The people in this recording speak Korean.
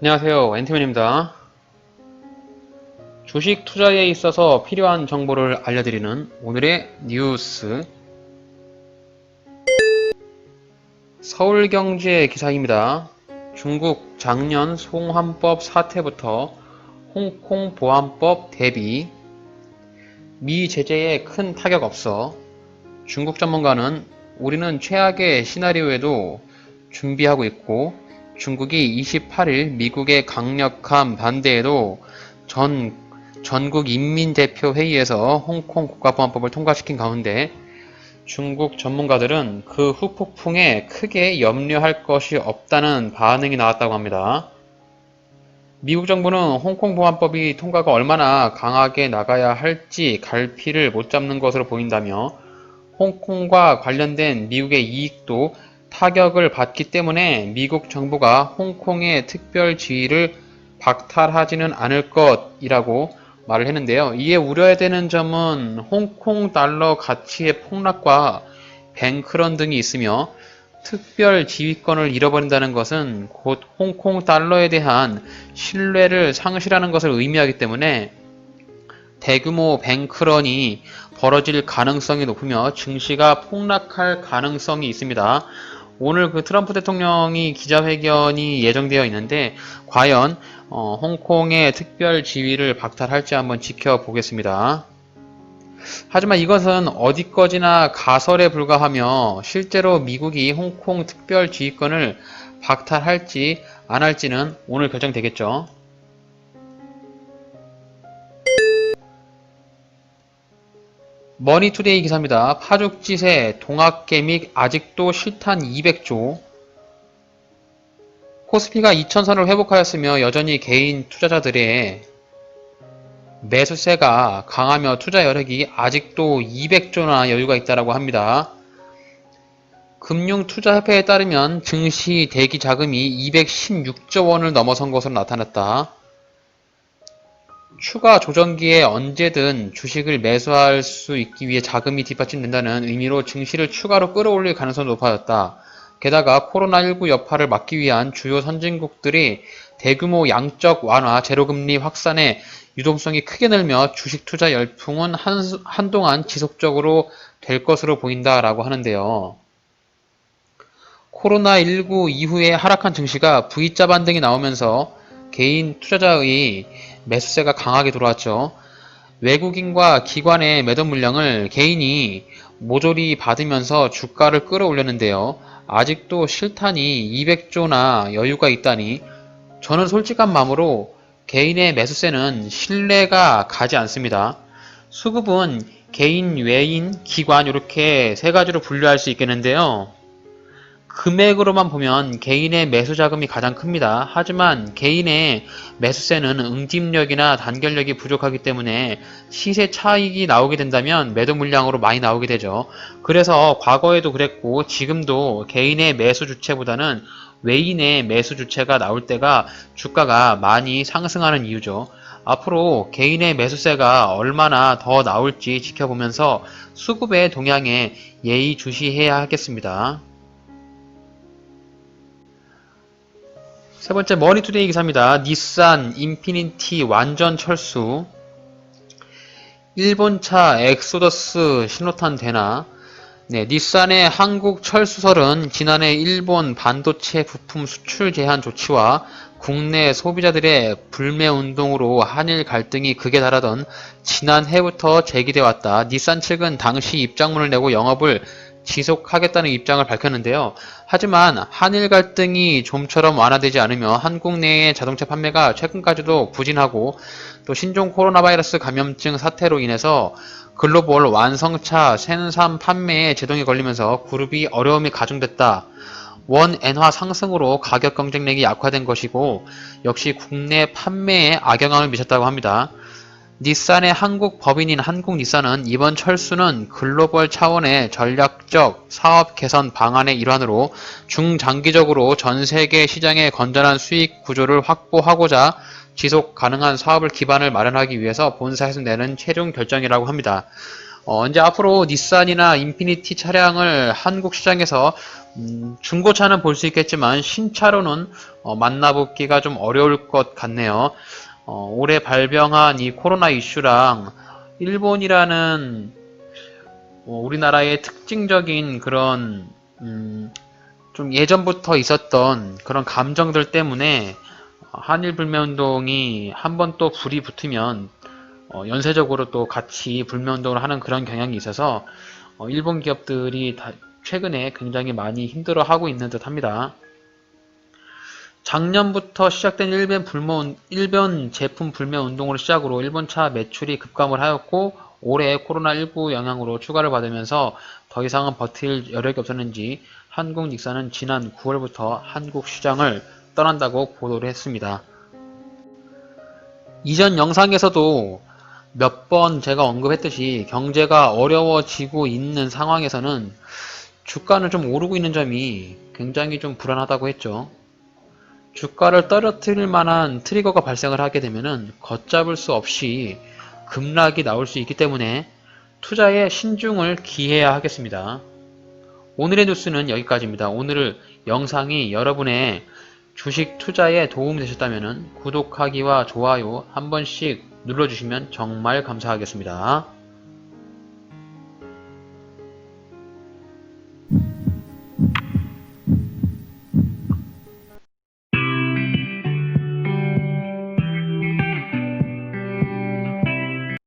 안녕하세요. 엔티맨입니다. 주식 투자에 있어서 필요한 정보를 알려드리는 오늘의 뉴스 서울경제 기사입니다. 중국 작년 송환법 사태부터 홍콩 보안법 대비 미 제재에 큰 타격 없어 중국 전문가는 우리는 최악의 시나리오에도 준비하고 있고 중국이 28일 미국의 강력한 반대에도 전국 인민대표회의에서 홍콩 국가보안법을 통과시킨 가운데 중국 전문가들은 그 후폭풍에 크게 염려할 것이 없다는 반응이 나왔다고 합니다. 미국 정부는 홍콩 보안법이 통과가 얼마나 강하게 나가야 할지 갈피를 못 잡는 것으로 보인다며 홍콩과 관련된 미국의 이익도 타격을 받기 때문에 미국 정부가 홍콩의 특별 지위를 박탈하지는 않을 것이라고 말을 했는데요. 이에 우려해야 되는 점은 홍콩 달러 가치의 폭락과 뱅크런 등이 있으며 특별 지휘권을 잃어버린다는 것은 곧 홍콩 달러에 대한 신뢰를 상실하는 것을 의미하기 때문에 대규모 뱅크런이 벌어질 가능성이 높으며 증시가 폭락할 가능성이 있습니다. 오늘 트럼프 대통령이 기자회견이 예정되어 있는데 과연 홍콩의 특별 지위를 박탈할지 한번 지켜보겠습니다. 하지만 이것은 어디까지나 가설에 불과하며 실제로 미국이 홍콩 특별 지휘권을 박탈할지 안 할지는 오늘 결정되겠죠. 머니투데이 기사입니다. 파죽지세 동학개믹 아직도 실탄 200조. 코스피가 2000선을 회복하였으며 여전히 개인 투자자들의 매수세가 강하며 투자 여력이 아직도 200조나 여유가 있다고 합니다. 금융투자협회에 따르면 증시 대기 자금이 216조 원을 넘어선 것으로 나타났다. 추가 조정기에 언제든 주식을 매수할 수 있기 위해 자금이 뒷받침된다는 의미로 증시를 추가로 끌어올릴 가능성이 높아졌다. 게다가 코로나19 여파를 막기 위한 주요 선진국들이 대규모 양적 완화, 제로금리 확산에 유동성이 크게 늘며 주식 투자 열풍은 한동안 지속적으로 될 것으로 보인다라고 하는데요. 코로나19 이후에 하락한 증시가 V자 반등이 나오면서 개인 투자자의 매수세가 강하게 들어왔죠. 외국인과 기관의 매도 물량을 개인이 모조리 받으면서 주가를 끌어올렸는데요. 아직도 실탄이 200조나 여유가 있다니 저는 솔직한 마음으로 개인의 매수세는 신뢰가 가지 않습니다. 수급은 개인, 외인, 기관 이렇게 세 가지로 분류할 수 있겠는데요. 금액으로만 보면 개인의 매수 자금이 가장 큽니다. 하지만 개인의 매수세는 응집력이나 단결력이 부족하기 때문에 시세 차익이 나오게 된다면 매도 물량으로 많이 나오게 되죠. 그래서 과거에도 그랬고 지금도 개인의 매수 주체보다는 외인의 매수 주체가 나올 때가 주가가 많이 상승하는 이유죠. 앞으로 개인의 매수세가 얼마나 더 나올지 지켜보면서 수급의 동향에 예의주시해야 하겠습니다. 세 번째 머니투데이 기사입니다. 닛산 인피니티 완전 철수. 일본차 엑소더스 신호탄 되나? 네, 닛산의 한국 철수설은 지난해 일본 반도체 부품 수출 제한 조치와 국내 소비자들의 불매 운동으로 한일 갈등이 극에 달하던 지난해부터 제기돼 왔다. 닛산 측은 당시 입장문을 내고 영업을 지속하겠다는 입장을 밝혔는데요. 하지만 한일 갈등이 좀처럼 완화되지 않으며 한국 내의 자동차 판매가 최근까지도 부진하고 또 신종 코로나 바이러스 감염증 사태로 인해서 글로벌 완성차 생산 판매에 제동이 걸리면서 그룹이 어려움이 가중됐다. 원 엔화 상승으로 가격 경쟁력이 약화된 것이고 역시 국내 판매에 악영향을 미쳤다고 합니다. 닛산의 한국 법인인 한국닛산은 이번 철수는 글로벌 차원의 전략적 사업 개선 방안의 일환으로 중장기적으로 전 세계 시장의 건전한 수익 구조를 확보하고자 지속 가능한 사업을 기반을 마련하기 위해서 본사에서 내는 최종 결정이라고 합니다. 이제 앞으로 닛산이나 인피니티 차량을 한국 시장에서 중고차는 볼 수 있겠지만 신차로는 만나보기가 좀 어려울 것 같네요. 올해 발병한 이 코로나 이슈랑 일본이라는 우리나라의 특징적인 그런 좀 예전부터 있었던 그런 감정들 때문에 한일 불매운동이 한번 또 불이 붙으면 연쇄적으로 또 같이 불매운동을 하는 그런 경향이 있어서 일본 기업들이 최근에 굉장히 많이 힘들어하고 있는 듯 합니다. 작년부터 시작된 일본 제품 불매 운동을 시작으로 일본차 매출이 급감을 하였고 올해 코로나19 영향으로 추가를 받으면서 더 이상은 버틸 여력이 없었는지 한국 닉산은 지난 9월부터 한국 시장을 떠난다고 보도를 했습니다. 이전 영상에서도 몇 번 제가 언급했듯이 경제가 어려워지고 있는 상황에서는 주가는 좀 오르고 있는 점이 굉장히 좀 불안하다고 했죠. 주가를 떨어뜨릴 만한 트리거가 발생을 하게 되면은 걷잡을 수 없이 급락이 나올 수 있기 때문에 투자에 신중을 기해야 하겠습니다. 오늘의 뉴스는 여기까지입니다. 오늘 영상이 여러분의 주식 투자에 도움이 되셨다면 구독하기와 좋아요 한 번씩 눌러주시면 정말 감사하겠습니다.